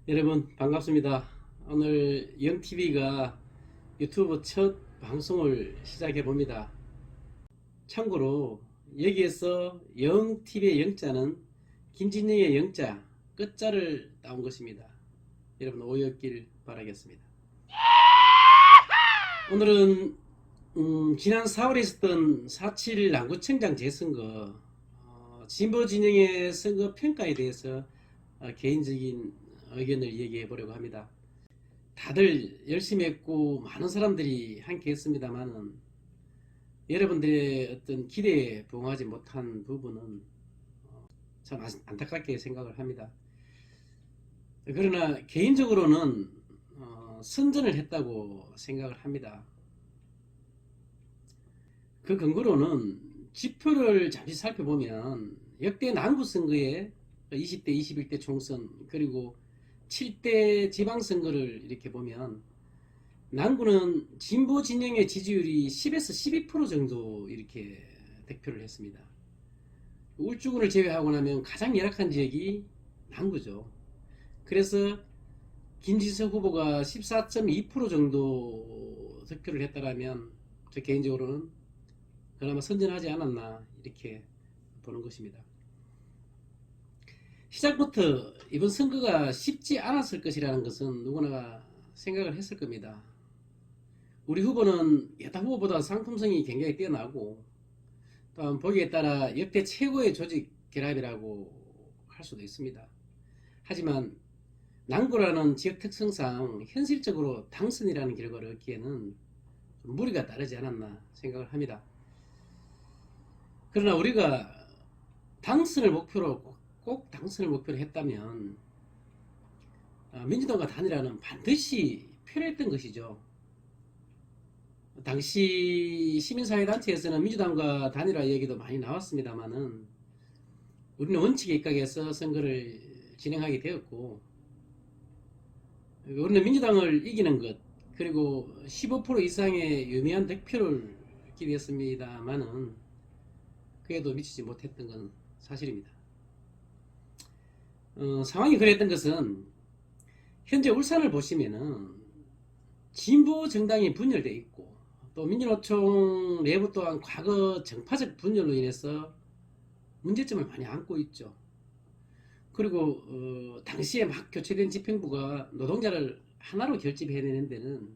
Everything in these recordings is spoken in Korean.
여러분 반갑습니다. 오늘 영TV가 유튜브 첫 방송을 시작해 봅니다. 참고로 여기에서 영TV의 영자는 김진영의 영자 끝자를 따온 것입니다. 여러분 오해 없길 바라겠습니다. 오늘은 지난 4월에 있었던 4.7 남구청장 재선거 진보 진영의 선거 평가에 대해서 개인적인 의견을 얘기해 보려고 합니다. 다들 열심히 했고 많은 사람들이 함께 했습니다만은 여러분들의 어떤 기대에 부응하지 못한 부분은 참 안타깝게 생각을 합니다. 그러나 개인적으로는 선전을 했다고 생각을 합니다. 그 근거로는 지표를 잠시 살펴보면 역대 남구 선거에 20대, 21대 총선 그리고 7대 지방선거를 이렇게 보면 남구는 진보 진영의 지지율이 10에서 12% 정도 이렇게 득표를 했습니다. 울주군을 제외하고 나면 가장 열악한 지역이 남구죠. 그래서 김지석 후보가 14.2% 정도 득표를 했다라면 저 개인적으로는 그나마 선전하지 않았나 이렇게 보는 것입니다. 시작부터 이번 선거가 쉽지 않았을 것이라는 것은 누구나 생각을 했을 겁니다. 우리 후보는 여타 후보보다 상품성이 굉장히 뛰어나고 또한 보기에 따라 역대 최고의 조직 결합이라고 할 수도 있습니다. 하지만 남구라는 지역 특성상 현실적으로 당선이라는 결과를 얻기에는 좀 무리가 따르지 않았나 생각을 합니다. 그러나 우리가 당선을 목표로 꼭 당선을 목표로 했다면 민주당과 단일화는 반드시 필요했던 것이죠. 당시 시민사회단체에서는 민주당과 단일화 얘기도 많이 나왔습니다만은 우리는 원칙에 입각해서 선거를 진행하게 되었고 우리는 민주당을 이기는 것 그리고 15% 이상의 유의미한 득표를 기대했습니다만은 그에도 미치지 못했던 건 사실입니다. 상황이 그랬던 것은 현재 울산을 보시면은 진보 정당이 분열되어 있고 또 민주노총 내부 또한 과거 정파적 분열로 인해서 문제점을 많이 안고 있죠. 그리고 당시에 막 교체된 집행부가 노동자를 하나로 결집해내는 데는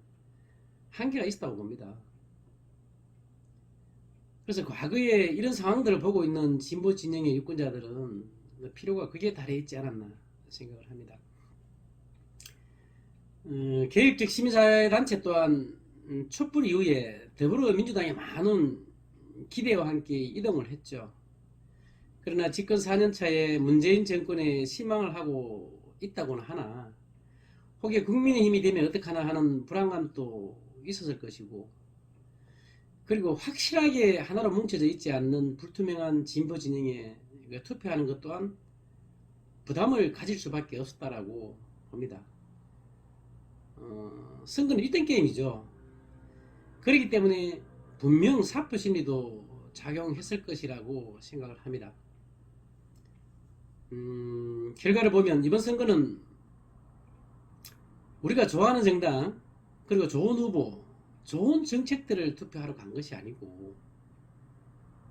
한계가 있었다고 봅니다. 그래서 과거에 이런 상황들을 보고 있는 진보 진영의 유권자들은 필요가 그게 달해있지 않았나 생각을 합니다. 계획적 시민사회단체 또한 촛불 이후에 더불어민주당에 많은 기대와 함께 이동을 했죠. 그러나 집권 4년차에 문재인 정권에 실망을 하고 있다고는 하나 혹여 국민의힘이 되면 어떡하나 하는 불안감도 있었을 것이고 그리고 확실하게 하나로 뭉쳐져 있지 않는 불투명한 진보 진영에 투표하는 것 또한 부담을 가질 수밖에 없었다라고 봅니다. 선거는 1등 게임이죠. 그렇기 때문에 분명 사표 심리도 작용했을 것이라고 생각을 합니다. 결과를 보면 이번 선거는 우리가 좋아하는 정당 그리고 좋은 후보 좋은 정책들을 투표하러 간 것이 아니고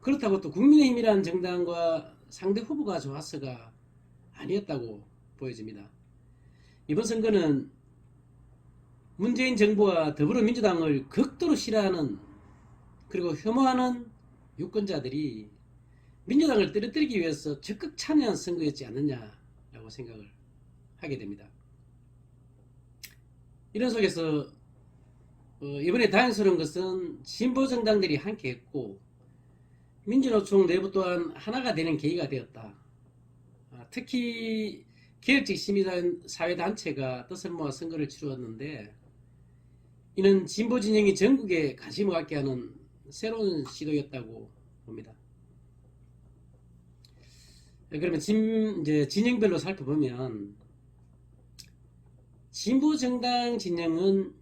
그렇다고 또 국민의힘이라는 정당과 상대 후보가 좋았어가 아니었다고 보여집니다. 이번 선거는 문재인 정부와 더불어민주당을 극도로 싫어하는 그리고 혐오하는 유권자들이 민주당을 떨어뜨리기 위해서 적극 참여한 선거였지 않느냐라고 생각을 하게 됩니다. 이런 속에서 이번에 다행스러운 것은 진보 정당들이 함께했고 민주노총 내부 또한 하나가 되는 계기가 되었다. 특히 개혁적 시민사회단체가 뜻을 모아 선거를 치루었는데 이는 진보 진영이 전국에 관심을 갖게 하는 새로운 시도였다고 봅니다. 그러면 이제 진영별로 살펴보면 진보 정당 진영은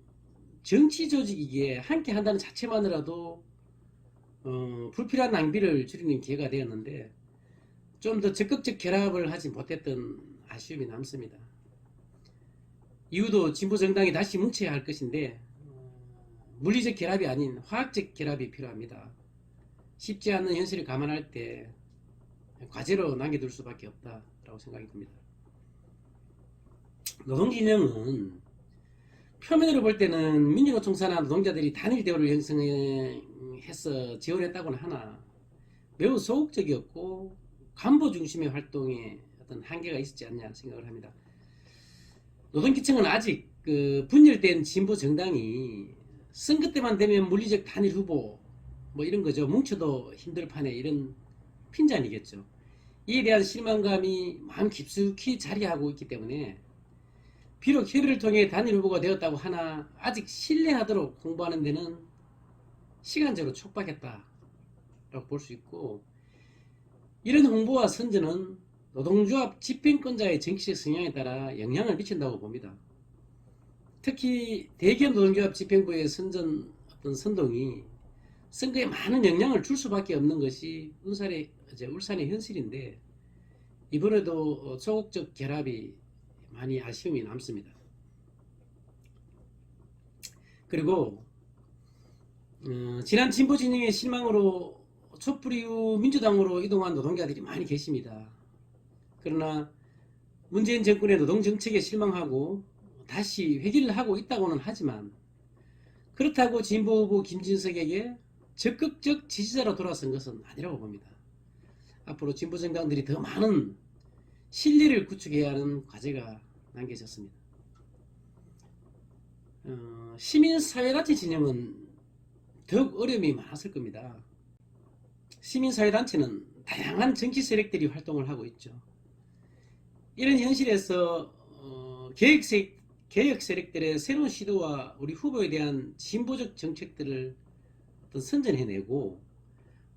정치 조직이기에 함께 한다는 자체만으로도 불필요한 낭비를 줄이는 기회가 되었는데 좀 더 적극적 결합을 하지 못했던 아쉬움이 남습니다. 이유도 진보 정당이 다시 뭉쳐야 할 것인데 물리적 결합이 아닌 화학적 결합이 필요합니다. 쉽지 않은 현실을 감안할 때 과제로 남겨둘 수밖에 없다라고 생각이 듭니다. 노동진영은 표면으로 볼 때는 민주노총 산하 노동자들이 단일 대우를 형성해서 지원했다고는 하나 매우 소극적이었고 간부 중심의 활동에 어떤 한계가 있었지 않냐 생각을 합니다. 노동기층은 아직 그 분열된 진보 정당이 선거 때만 되면 물리적 단일 후보 뭐 이런 거죠. 뭉쳐도 힘들 판에 이런 핀잔이겠죠. 이에 대한 실망감이 마음 깊숙이 자리하고 있기 때문에 비록 협의를 통해 단일 후보가 되었다고 하나 아직 신뢰하도록 홍보하는 데는 시간적으로 촉박했다라고 볼 수 있고, 이런 홍보와 선전은 노동조합 집행권자의 정치적 성향에 따라 영향을 미친다고 봅니다. 특히 대기업 노동조합 집행부의 어떤 선동이 선거에 많은 영향을 줄 수밖에 없는 것이 울산의 현실인데, 이번에도 소극적 결합이 많이 아쉬움이 남습니다. 그리고 지난 진보 진영의 실망으로 촛불 이후 민주당으로 이동한 노동자들이 많이 계십니다. 그러나 문재인 정권의 노동정책에 실망하고 다시 회귀를 하고 있다고는 하지만, 그렇다고 진보 후보 김진석에게 적극적 지지자로 돌아선 것은 아니라고 봅니다. 앞으로 진보 정당들이 더 많은 신뢰를 구축해야 하는 과제가 남겨졌습니다. 시민사회단체 진영은 더욱 어려움이 많았을 겁니다. 시민사회단체는 다양한 정치 세력들이 활동을 하고 있죠. 이런 현실에서 개혁 세력들의 새로운 시도와 우리 후보에 대한 진보적 정책들을 선전해내고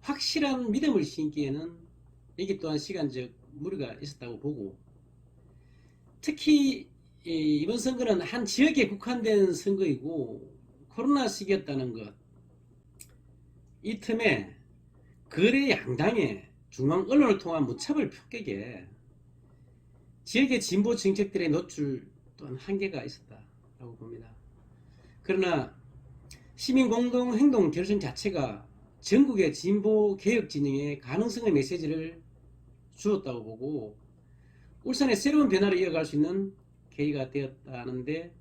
확실한 믿음을 심기에는 여기 또한 시간적 무리가 있었다고 보고, 특히 이번 선거는 한 지역에 국한된 선거이고 코로나 시기였다는 것, 이 틈에 거래 양당의 중앙 언론을 통한 무차별 폭격에 지역의 진보 정책들의 노출 또한 한계가 있었다라고 봅니다. 그러나 시민공동행동 결성 자체가 전국의 진보 개혁 진영의 가능성의 메시지를 주었다고 보고, 울산의 새로운 변화를 이어갈 수 있는 계기가 되었다는데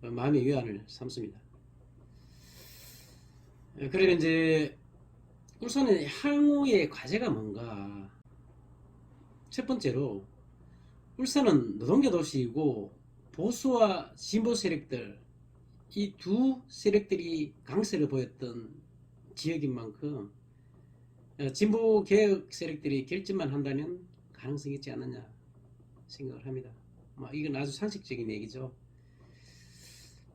마음의 위안을 삼습니다. 그러면 이제 울산의 향후의 과제가 뭔가? 첫 번째로, 울산은 노동자 도시이고 보수와 진보 세력들, 이 두 세력들이 강세를 보였던 지역인 만큼 진보 개혁 세력들이 결집만 한다면 가능성이 있지 않느냐 생각을 합니다. 이건 아주 상식적인 얘기죠.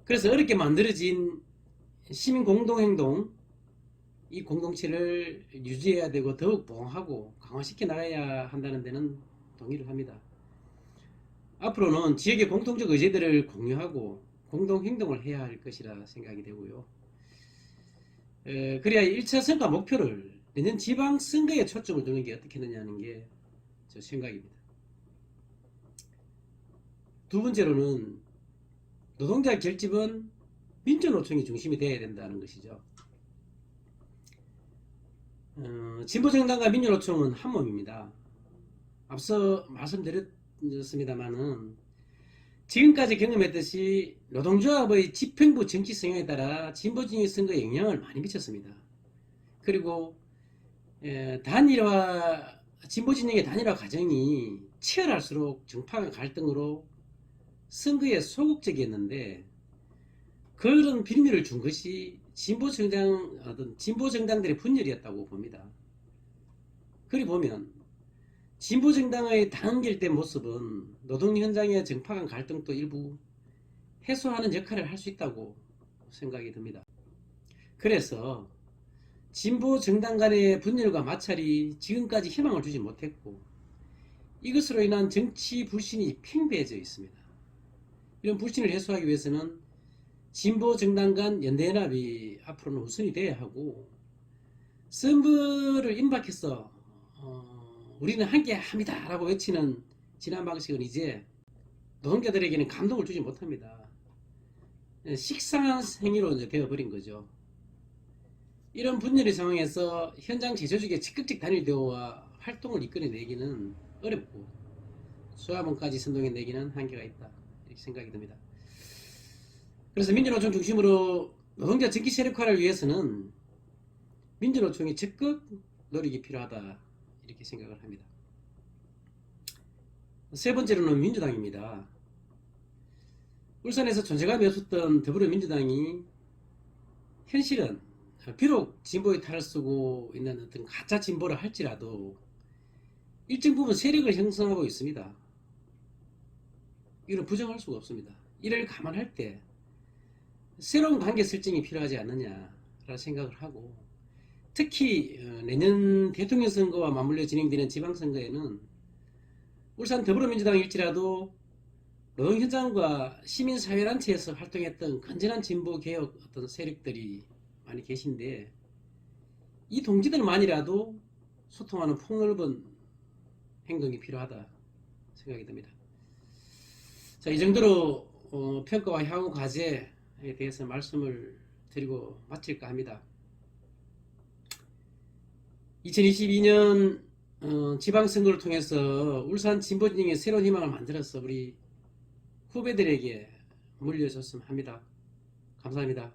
그래서 어렵게 만들어진 시민 공동행동, 이 공동체를 유지해야 되고 더욱 보강하고 강화시켜 나가야 한다는 데는 동의를 합니다. 앞으로는 지역의 공통적 의제들을 공유하고 공동행동을 해야 할 것이라 생각이 되고요. 그래야 1차 선거 목표를 내년 지방선거에 초점을 두는 게 어떻겠느냐는 게 제 생각입니다. 두 번째로는 노동자 결집은 민주노총이 중심이 되어야 된다는 것이죠. 진보정당과 민주노총은 한 몸입니다. 앞서 말씀드렸습니다마는 지금까지 경험했듯이 노동조합의 집행부 정치 성향에 따라 진보진영 선거에 영향을 많이 미쳤습니다. 그리고 진보진영의 단일화 과정이 치열할수록 정파 갈등으로 선거에 소극적이었는데, 그런 빌미를 준 것이 진보정당들의 분열이었다고 봅니다. 그리 보면 진보정당의 단결된 모습은 노동 현장의 정파 간 갈등도 일부 해소하는 역할을 할 수 있다고 생각이 듭니다. 그래서 진보 정당 간의 분열과 마찰이 지금까지 희망을 주지 못했고, 이것으로 인한 정치 불신이 팽배해져 있습니다. 이런 불신을 해소하기 위해서는 진보 정당 간 연대연합이 앞으로는 우선이 돼야 하고, 선거를 임박해서 우리는 함께 합니다 라고 외치는 지난 방식은 이제 노동자들에게는 감동을 주지 못합니다. 식상한 행위로 이제 되어버린 거죠. 이런 분열의 상황에서 현장 제조직의 적극적 단일대우와 활동을 이끌어내기는 어렵고 수화문까지 선동해내기는 한계가 있다, 이렇게 생각이 듭니다. 그래서 민주노총 중심으로 노동자 정기 세력화를 위해서는 민주노총이 적극 노력이 필요하다, 이렇게 생각을 합니다. 세 번째로는 민주당입니다. 울산에서 존재감이 없었던 더불어민주당이 현실은 비록 진보의 탈을 쓰고 있는 어떤 가짜 진보를 할지라도 일정 부분 세력을 형성하고 있습니다. 이건 부정할 수가 없습니다. 이를 감안할 때 새로운 관계 설정이 필요하지 않느냐라는 생각을 하고, 특히 내년 대통령 선거와 맞물려 진행되는 지방선거에는 울산 더불어민주당일지라도 노동 현장과 시민사회단체에서 활동했던 건전한 진보 개혁 어떤 세력들이 많이 계신데, 이 동지들만이라도 소통하는 폭넓은 행동이 필요하다 생각이 듭니다. 자, 이 정도로 평가와 향후 과제에 대해서 말씀을 드리고 마칠까 합니다. 2022년 지방선거를 통해서 울산 진보진영의 새로운 희망을 만들어서 우리 후배들에게 물려줬으면 합니다. 감사합니다.